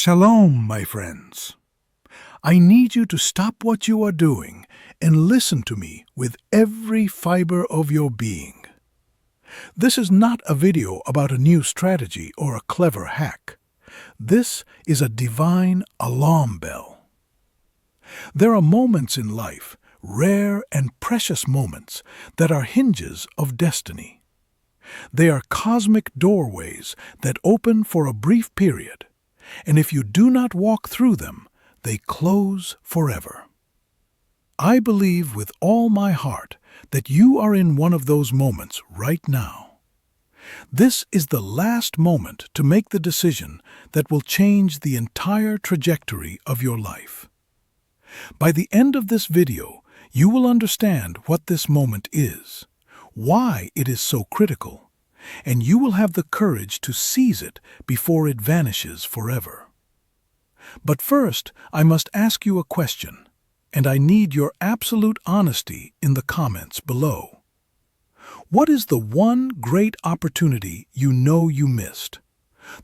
Shalom, my friends. I need you to stop what you are doing and listen to me with every fiber of your being. This is not a video about a new strategy or a clever hack. This is a divine alarm bell. There are moments in life, rare and precious moments, that are hinges of destiny. They are cosmic doorways that open for a brief period, and if you do not walk through them, they close forever. I believe with all my heart that you are in one of those moments right now. This is the last moment to make the decision that will change the entire trajectory of your life. By the end of this video, you will understand what this moment is, why it is so critical, and you will have the courage to seize it before it vanishes forever. But first, I must ask you a question, and I need your absolute honesty in the comments below. What is the one great opportunity you know you missed?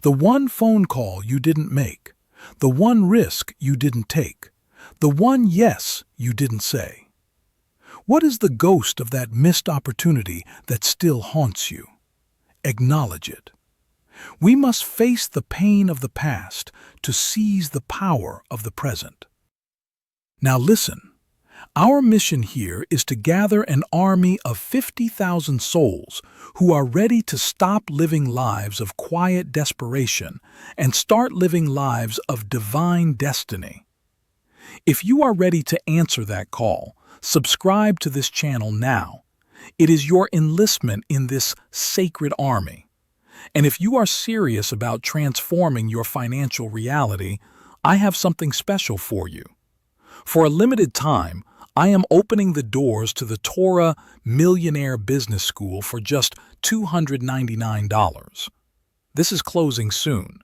The one phone call you didn't make? The one risk you didn't take? The one yes you didn't say? What is the ghost of that missed opportunity that still haunts you? Acknowledge it. We must face the pain of the past to seize the power of the present. Now listen, our mission here is to gather an army of 50,000 souls who are ready to stop living lives of quiet desperation and start living lives of divine destiny. If you are ready to answer that call, subscribe to this channel now. It is your enlistment in this sacred army. And if you are serious about transforming your financial reality, I have something special for you. For a limited time, I am opening the doors to the Torah Millionaire Business School for just $299. This is closing soon.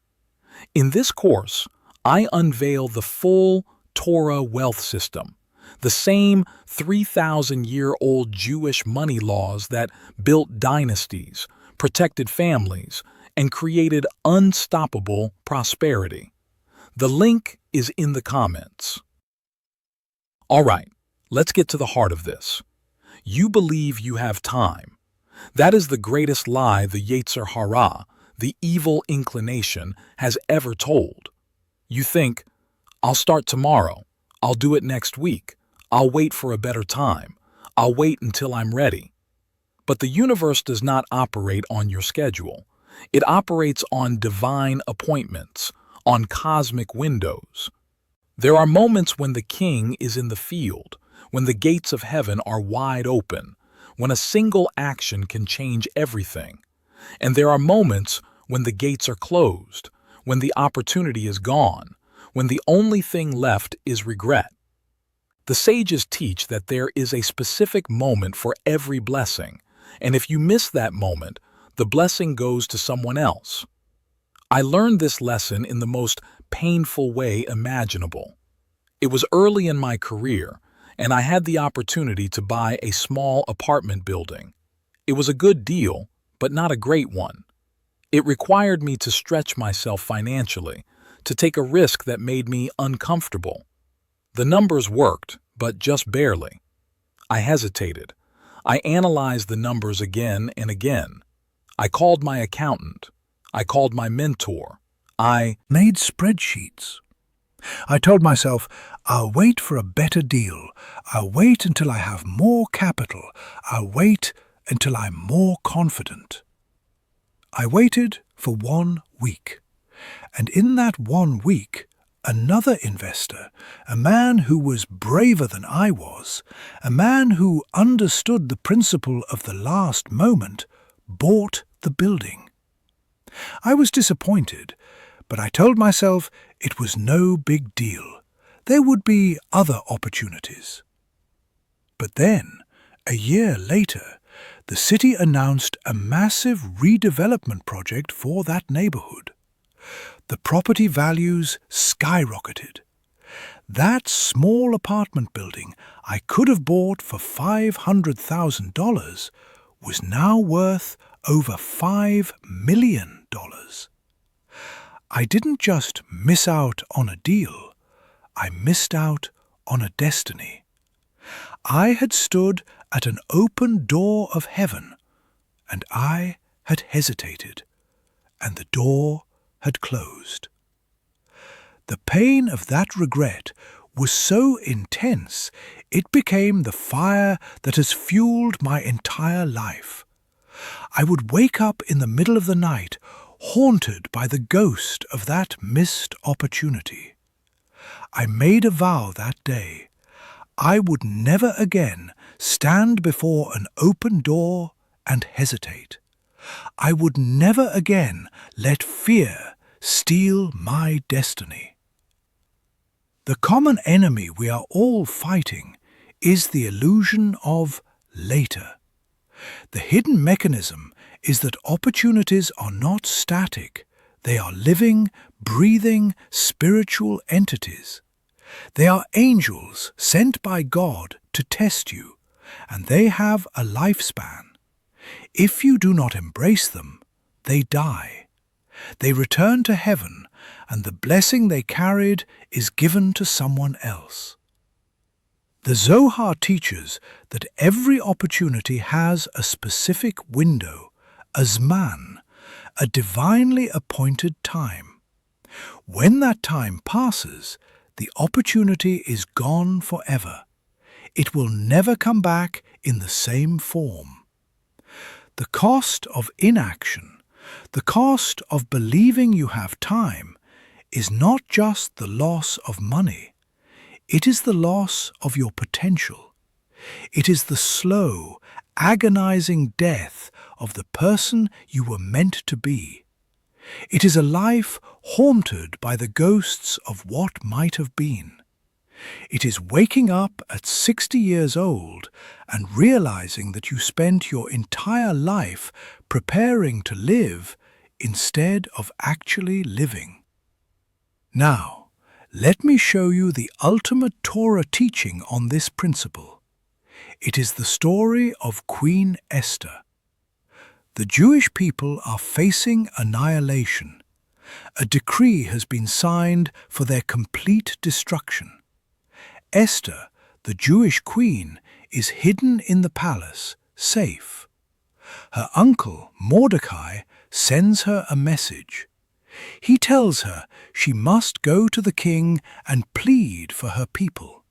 In this course, I unveil the full Torah wealth system, the same 3,000-year-old Jewish money laws that built dynasties, protected families, and created unstoppable prosperity. The link is in the comments. All right, let's get to the heart of this. You believe you have time. That is the greatest lie the Yetzer Hara, the evil inclination, has ever told. You think, I'll start tomorrow. I'll do it next week. I'll wait for a better time. I'll wait until I'm ready. But the universe does not operate on your schedule. It operates on divine appointments, on cosmic windows. There are moments when the king is in the field, when the gates of heaven are wide open, when a single action can change everything. And there are moments when the gates are closed, when the opportunity is gone, when the only thing left is regret. The sages teach that there is a specific moment for every blessing, and if you miss that moment, the blessing goes to someone else. I learned this lesson in the most painful way imaginable. It was early in my career, and I had the opportunity to buy a small apartment building. It was a good deal, but not a great one. It required me to stretch myself financially, to take a risk that made me uncomfortable. The numbers worked, but just barely. I hesitated. I analyzed the numbers again and again. I called my accountant. I called my mentor. I made spreadsheets. I told myself, I'll wait for a better deal. I'll wait until I have more capital. I'll wait until I'm more confident. I waited for 1 week. And in that 1 week, another investor, a man who was braver than I was, a man who understood the principle of the last moment, bought the building. I was disappointed, but I told myself it was no big deal. There would be other opportunities. But then, a year later, the city announced a massive redevelopment project for that neighborhood. The property values skyrocketed. That small apartment building I could have bought for $500,000 was now worth over $5 million. I didn't just miss out on a deal, I missed out on a destiny. I had stood at an open door of heaven, and I had hesitated, and the door had closed. The pain of that regret was so intense it became the fire that has fueled my entire life. I would wake up in the middle of the night, haunted by the ghost of that missed opportunity. I made a vow that day. I would never again stand before an open door and hesitate. I would never again let fear steal my destiny. The common enemy we are all fighting is the illusion of later. The hidden mechanism is that opportunities are not static. They are living, breathing, spiritual entities. They are angels sent by God to test you, and they have a lifespan. If you do not embrace them, they die. They return to heaven, and the blessing they carried is given to someone else. The Zohar teaches that every opportunity has a specific window, a zman, a divinely appointed time. When that time passes, the opportunity is gone forever. It will never come back in the same form. The cost of inaction, the cost of believing you have time, is not just the loss of money. It is the loss of your potential. It is the slow, agonizing death of the person you were meant to be. It is a life haunted by the ghosts of what might have been. It is waking up at 60 years old and realizing that you spent your entire life preparing to live instead of actually living. Now, let me show you the ultimate Torah teaching on this principle. It is the story of Queen Esther. The Jewish people are facing annihilation. A decree has been signed for their complete destruction. Esther, the Jewish queen, is hidden in the palace, safe. Her uncle, Mordecai, sends her a message. He tells her she must go to the king and plead for her people.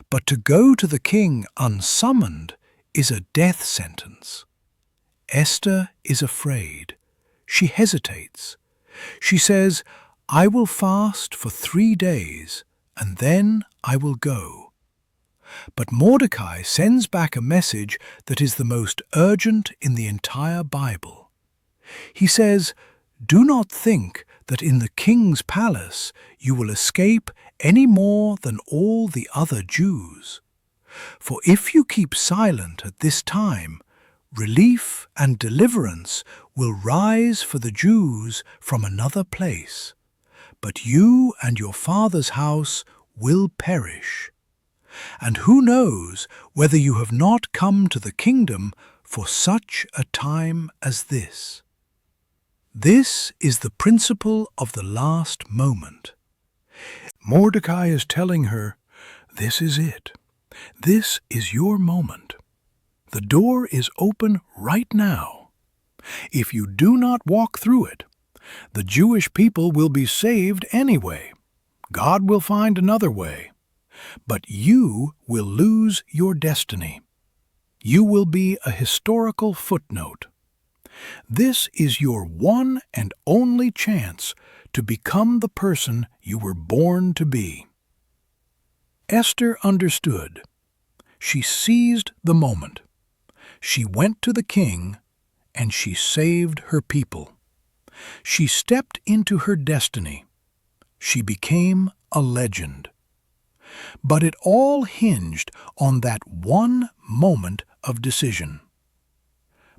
But to go to the king unsummoned is a death sentence. Esther is afraid. She hesitates. She says, "I will fast for 3 days, and then I will go." But Mordecai sends back a message that is the most urgent in the entire Bible. He says, "Do not think that in the king's palace you will escape any more than all the other Jews. For if you keep silent at this time, relief and deliverance will rise for the Jews from another place, but you and your father's house will perish. And who knows whether you have not come to the kingdom for such a time as this?" This is the principle of the last moment. Mordecai is telling her, this is it. This is your moment. The door is open right now. If you do not walk through it, the Jewish people will be saved anyway. God will find another way. But you will lose your destiny. You will be a historical footnote. This is your one and only chance to become the person you were born to be. Esther understood. She seized the moment. She went to the king, and she saved her people. She stepped into her destiny. She became a legend. But it all hinged on that one moment of decision.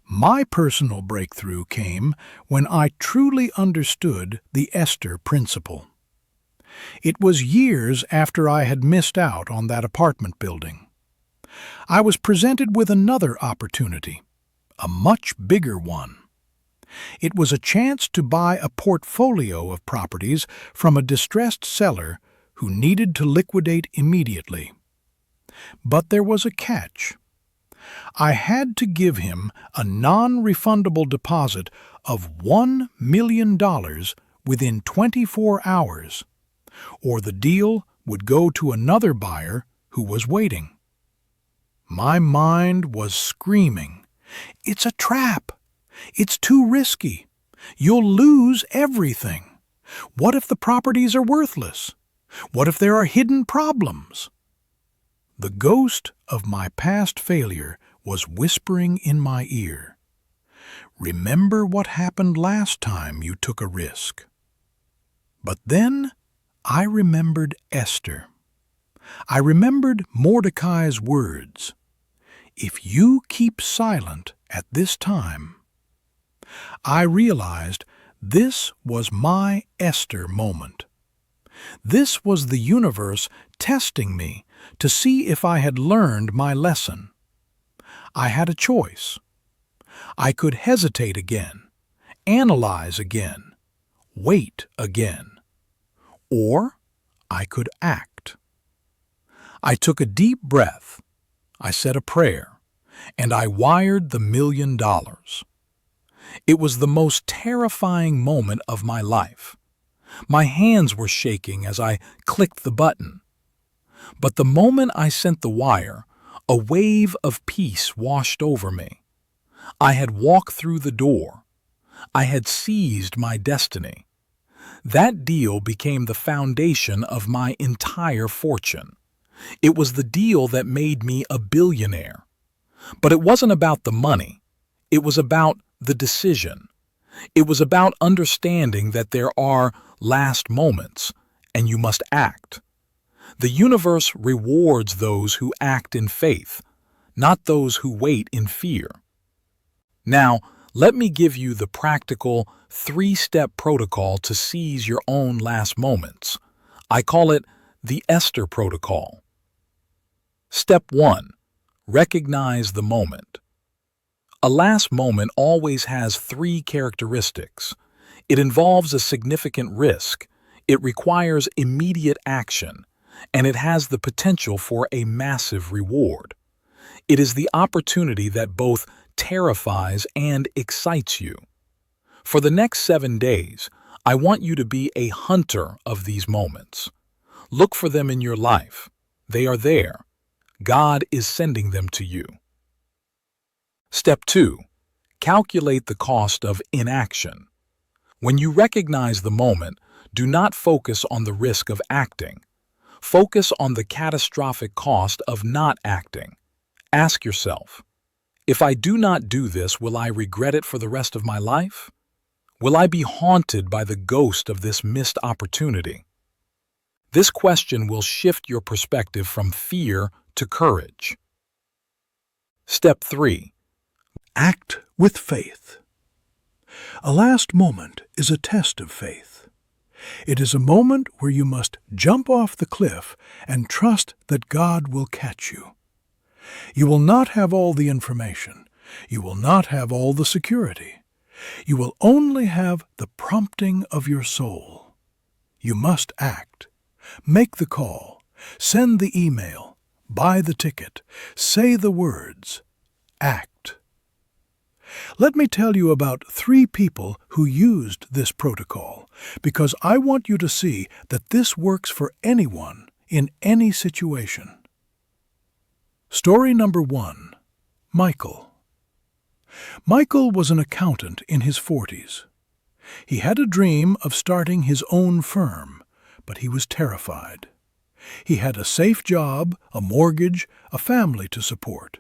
My personal breakthrough came when I truly understood the Esther principle. It was years after I had missed out on that apartment building. I was presented with another opportunity, a much bigger one. It was a chance to buy a portfolio of properties from a distressed seller who needed to liquidate immediately. But there was a catch. I had to give him a non-refundable deposit of $1 million within 24 hours, or the deal would go to another buyer who was waiting. My mind was screaming, "It's a trap! It's too risky! You'll lose everything! What if the properties are worthless? What if there are hidden problems?" The ghost of my past failure was whispering in my ear, "Remember what happened last time you took a risk." But then I remembered Esther. I remembered Mordecai's words, "If you keep silent at this time." I realized this was my Esther moment. This was the universe testing me to see if I had learned my lesson. I had a choice. I could hesitate again, analyze again, wait again, or I could act. I took a deep breath, I said a prayer, and I wired the $1 million. It was the most terrifying moment of my life. My hands were shaking as I clicked the button. But the moment I sent the wire, a wave of peace washed over me. I had walked through the door. I had seized my destiny. That deal became the foundation of my entire fortune. It was the deal that made me a billionaire. But it wasn't about the money. It was about the decision. It was about understanding that there are last moments, and you must act. The universe rewards those who act in faith, not those who wait in fear. Now, let me give you the practical 3-step protocol to seize your own last moments. I call it the Esther Protocol. Step 1. Recognize the moment. A last moment always has 3 characteristics. It involves a significant risk, it requires immediate action, and it has the potential for a massive reward. It is the opportunity that both terrifies and excites you. For the next 7 days, I want you to be a hunter of these moments. Look for them in your life. They are there. God is sending them to you. Step 2. Calculate the cost of inaction. When you recognize the moment, do not focus on the risk of acting. Focus on the catastrophic cost of not acting. Ask yourself, if I do not do this, will I regret it for the rest of my life? Will I be haunted by the ghost of this missed opportunity? This question will shift your perspective from fear to courage. Step 3. Act with faith. A last moment is a test of faith. It is a moment where you must jump off the cliff and trust that God will catch you. You will not have all the information. You will not have all the security. You will only have the prompting of your soul. You must act. Make the call. Send the email. Buy the ticket. Say the words. Act. Let me tell you about 3 people who used this protocol, because I want you to see that this works for anyone in any situation. Story number 1. Michael. Michael was an accountant in his 40s. He had a dream of starting his own firm, but he was terrified. He had a safe job, a mortgage, a family to support.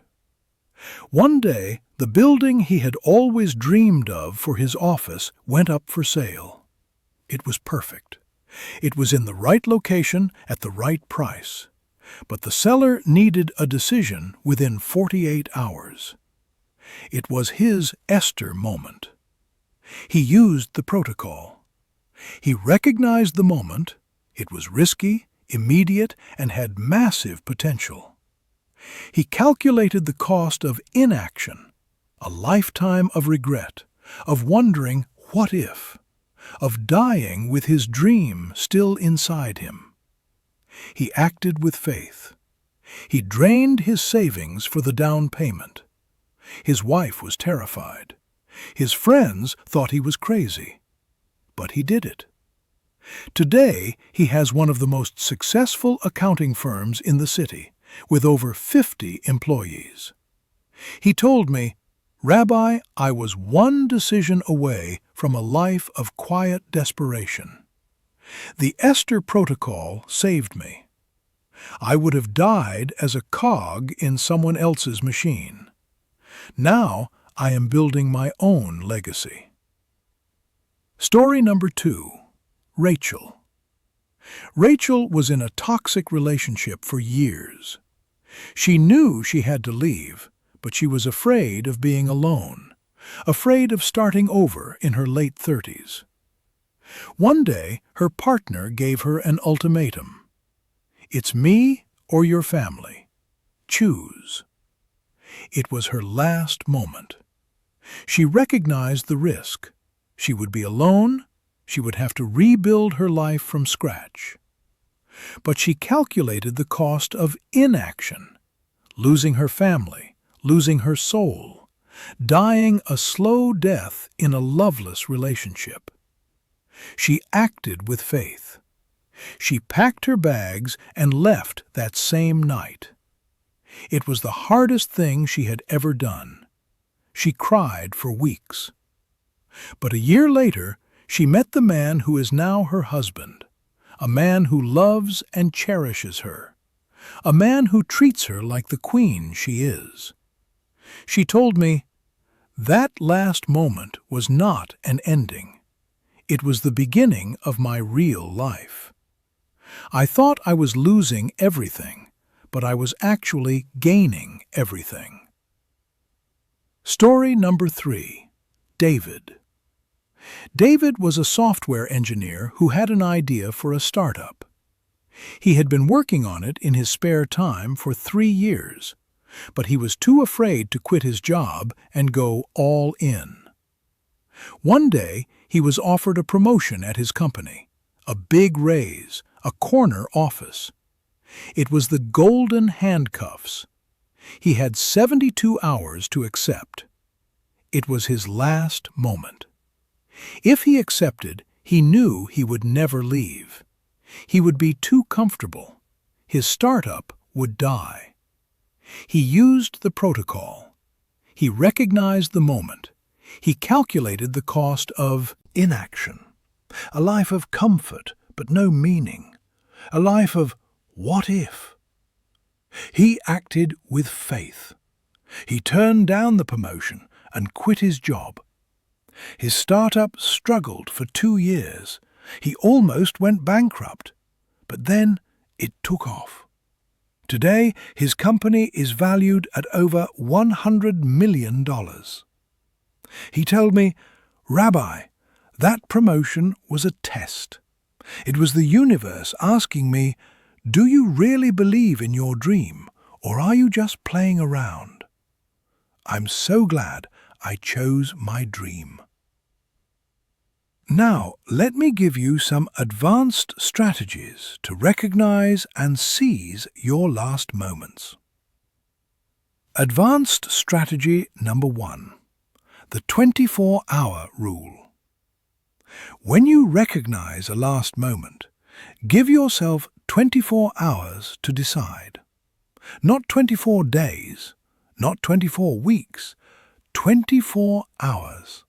One day, the building he had always dreamed of for his office went up for sale. It was perfect. It was in the right location at the right price. But the seller needed a decision within 48 hours. It was his Esther moment. He used the protocol. He recognized the moment. It was risky, immediate, and had massive potential. He calculated the cost of inaction, a lifetime of regret, of wondering what if, of dying with his dream still inside him. He acted with faith. He drained his savings for the down payment. His wife was terrified. His friends thought he was crazy. But he did it. Today, he has one of the most successful accounting firms in the city, with over 50 employees. He told me, "Rabbi, I was one decision away from a life of quiet desperation. The Esther Protocol saved me. I would have died as a cog in someone else's machine. Now I am building my own legacy." Story number 2. Rachel. Rachel was in a toxic relationship for years. She knew she had to leave, but she was afraid of being alone, afraid of starting over in her late 30s. One day, her partner gave her an ultimatum. "It's me or your family. Choose." It was her last moment. She recognized the risk. She would be alone. She would have to rebuild her life from scratch. But she calculated the cost of inaction, losing her family, losing her soul, dying a slow death in a loveless relationship. She acted with faith. She packed her bags and left that same night. It was the hardest thing she had ever done. She cried for weeks. But a year later, she met the man who is now her husband, a man who loves and cherishes her, a man who treats her like the queen she is. She told me, "That last moment was not an ending. It was the beginning of my real life. I thought I was losing everything, but I was actually gaining everything." Story number 3. David. David was a software engineer who had an idea for a startup. He had been working on it in his spare time for 3 years, but he was too afraid to quit his job and go all in. One day, he was offered a promotion at his company, a big raise, a corner office. It was the golden handcuffs. He had 72 hours to accept. It was his last moment. If he accepted, he knew he would never leave. He would be too comfortable. His startup would die. He used the protocol. He recognized the moment. He calculated the cost of inaction, a life of comfort but no meaning, a life of what if. He acted with faith. He turned down the promotion and quit his job. His startup struggled for 2 years. He almost went bankrupt, but then it took off. Today, his company is valued at over $100 million. He told me, "Rabbi, that promotion was a test. It was the universe asking me, do you really believe in your dream, or are you just playing around? I'm so glad I chose my dream." Now, let me give you some advanced strategies to recognize and seize your last moments. Advanced strategy number 1. The 24-hour rule. When you recognize a last moment, give yourself 24 hours to decide. Not 24 days, not 24 weeks, 24 hours.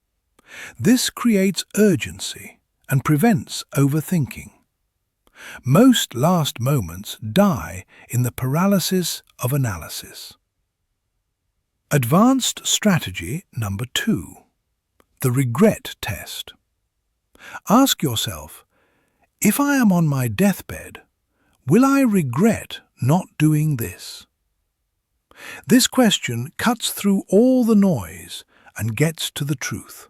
This creates urgency and prevents overthinking. Most last moments die in the paralysis of analysis. Advanced strategy number 2. The regret test. Ask yourself, if I am on my deathbed, will I regret not doing this? This question cuts through all the noise and gets to the truth.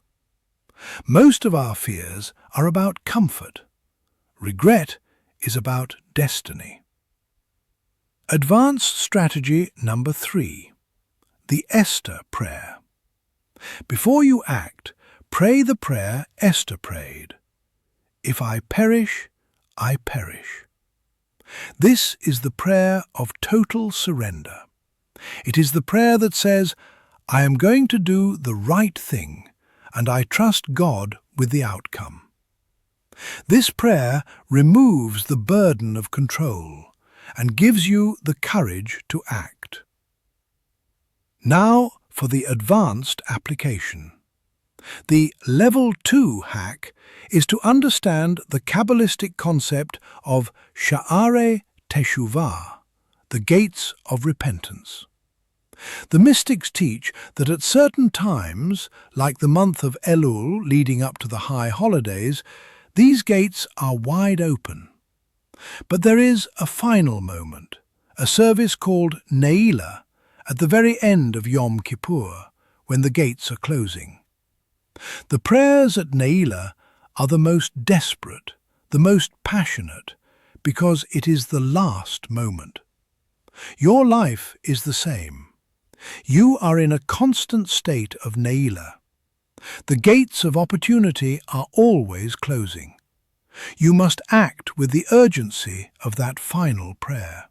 Most of our fears are about comfort. Regret is about destiny. Advanced strategy number 3. The Esther prayer. Before you act, Pray the prayer Esther prayed. If I perish, I perish. This is the prayer of total surrender. It is the prayer that says, I am going to do the right thing, and I trust God with the outcome. This prayer removes the burden of control and gives you the courage to act. Now for the advanced application. The Level 2 hack is to understand the Kabbalistic concept of Sha'arei Teshuvah, the gates of repentance. The mystics teach that at certain times, like the month of Elul leading up to the high holidays, these gates are wide open. But there is a final moment, a service called Ne'ilah, at the very end of Yom Kippur, when the gates are closing. The prayers at Ne'ilah are the most desperate, the most passionate, because it is the last moment. Your life is the same. You are in a constant state of Ne'ilah. The gates of opportunity are always closing. You must act with the urgency of that final prayer.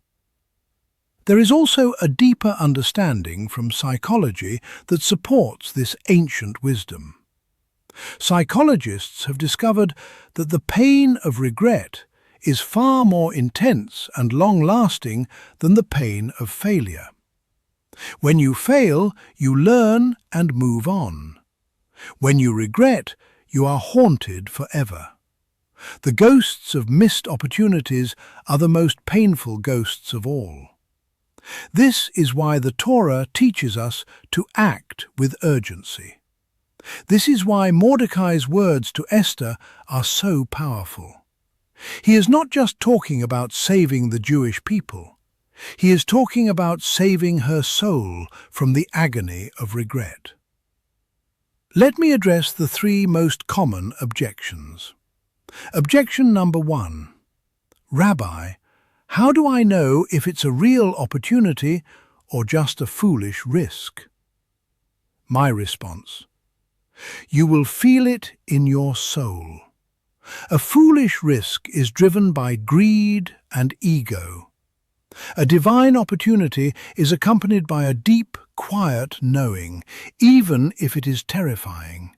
There is also a deeper understanding from psychology that supports this ancient wisdom. Psychologists have discovered that the pain of regret is far more intense and long-lasting than the pain of failure. When you fail, you learn and move on. When you regret, you are haunted forever. The ghosts of missed opportunities are the most painful ghosts of all. This is why the Torah teaches us to act with urgency. This is why Mordecai's words to Esther are so powerful. He is not just talking about saving the Jewish people. He is talking about saving her soul from the agony of regret. Let me address the three most common objections. Objection number 1. Rabbi, how do I know if it's a real opportunity or just a foolish risk? My response: you will feel it in your soul. A foolish risk is driven by greed and ego. A divine opportunity is accompanied by a deep, quiet knowing, even if it is terrifying.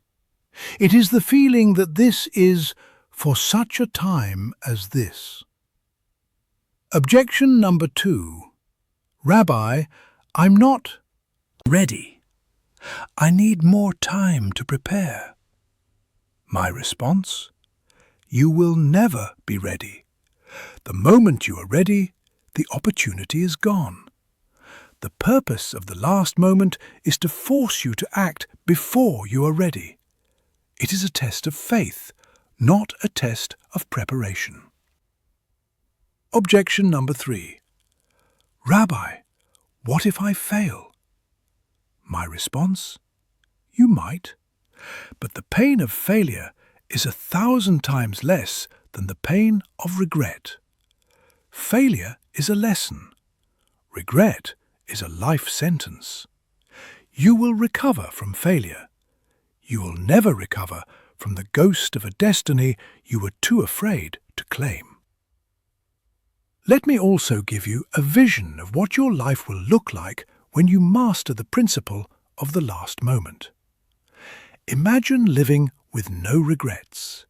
It is the feeling that this is for such a time as this. Objection number 2. Rabbi, I'm not ready. I need more time to prepare. My response: you will never be ready. The moment you are ready, the opportunity is gone. The purpose of the last moment is to force you to act before you are ready. It is a test of faith, not a test of preparation. Objection number 3. Rabbi, what if I fail? My response: you might, but the pain of failure is 1,000 times less than the pain of regret. Failure is a lesson. Regret is a life sentence. You will recover from failure. You will never recover from the ghost of a destiny you were too afraid to claim. Let me also give you a vision of what your life will look like when you master the principle of the last moment. Imagine living with no regrets.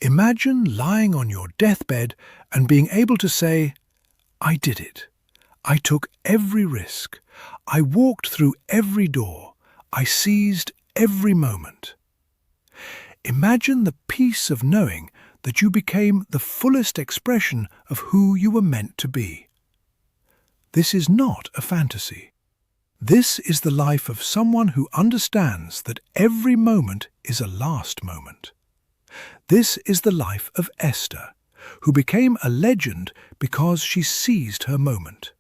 Imagine lying on your deathbed and being able to say, I did it. I took every risk. I walked through every door. I seized every moment. Imagine the peace of knowing that you became the fullest expression of who you were meant to be. This is not a fantasy. This is the life of someone who understands that every moment is a last moment. This is the life of Esther, who became a legend because she seized her moment.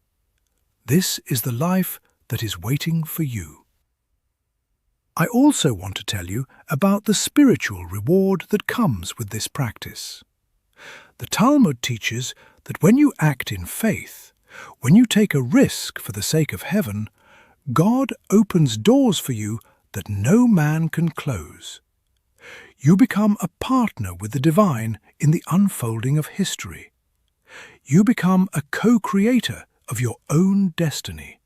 This is the life that is waiting for you. I also want to tell you about the spiritual reward that comes with this practice. The Talmud teaches that when you act in faith, when you take a risk for the sake of heaven, God opens doors for you that no man can close. You become a partner with the divine in the unfolding of history. You become a co-creator of your own destiny.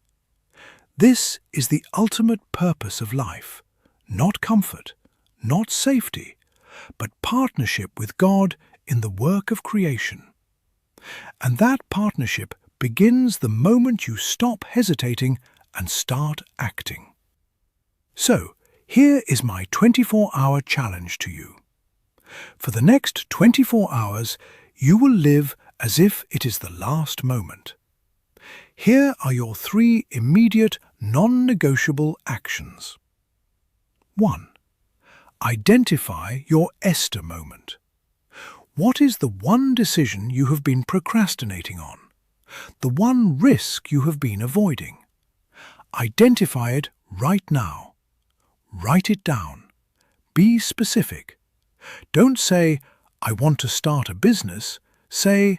This is the ultimate purpose of life, not comfort, not safety, but partnership with God in the work of creation. And that partnership begins the moment you stop hesitating and start acting. So, here is my 24-hour challenge to you. For the next 24 hours, you will live as if it is the last moment. Here are your 3 immediate, non-negotiable actions. 1. Identify your Esther moment. What is the one decision you have been procrastinating on? The one risk you have been avoiding? Identify it right now. Write it down. Be specific. Don't say, "I want to start a business." Say,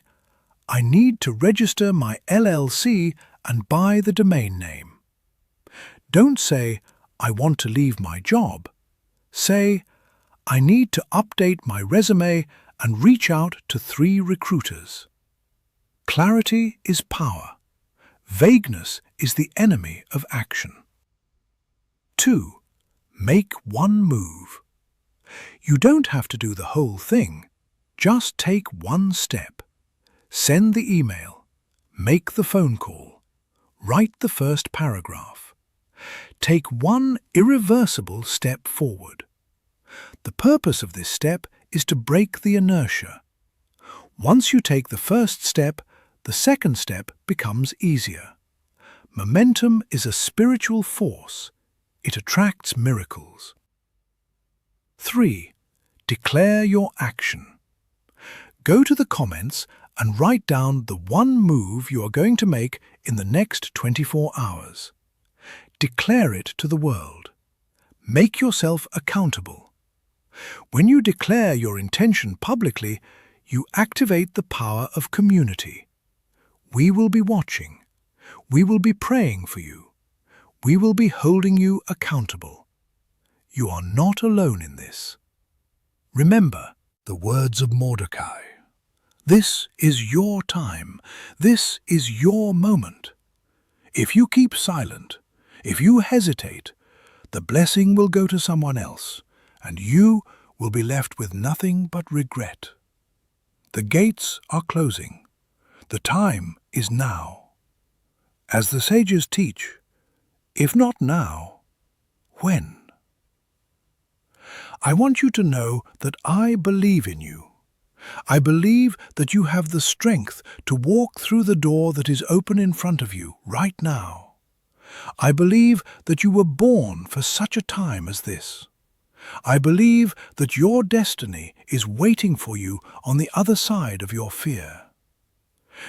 "I need to register my LLC and buy the domain name." Don't say, "I want to leave my job." Say, "I need to update my resume and reach out to 3 recruiters." Clarity is power. Vagueness is the enemy of action. 2. Make one move. You don't have to do the whole thing. Just take one step. Send the email. Make the phone call. Write the first paragraph. Take one irreversible step forward. The purpose of this step is to break the inertia. Once you take the first step, the second step becomes easier. Momentum is a spiritual force. It attracts miracles. 3. Declare your action. Go to the comments and write down the one move you are going to make in the next 24 hours. Declare it to the world. Make yourself accountable. When you declare your intention publicly, you activate the power of community. We will be watching. We will be praying for you. We will be holding you accountable. You are not alone in this. Remember the words of Mordecai. This is your time. This is your moment. If you keep silent, if you hesitate, the blessing will go to someone else, and you will be left with nothing but regret. The gates are closing. The time is now. As the sages teach, if not now, when? I want you to know that I believe in you. I believe that you have the strength to walk through the door that is open in front of you right now. I believe that you were born for such a time as this. I believe that your destiny is waiting for you on the other side of your fear.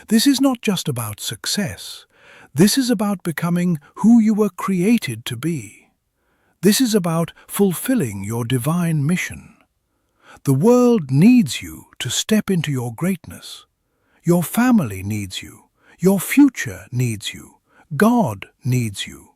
This is not just about success. This is about becoming who you were created to be. This is about fulfilling your divine mission. The world needs you to step into your greatness. Your family needs you. Your future needs you. God needs you.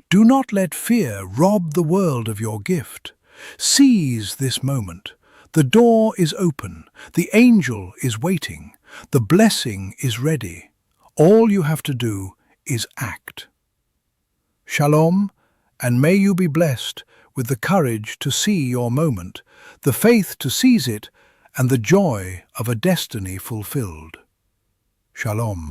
Do not let fear rob the world of your gift. Seize this moment. The door is open. The angel is waiting. The blessing is ready. All you have to do is act. Shalom, and may you be blessed with the courage to see your moment, the faith to seize it, and the joy of a destiny fulfilled. Shalom.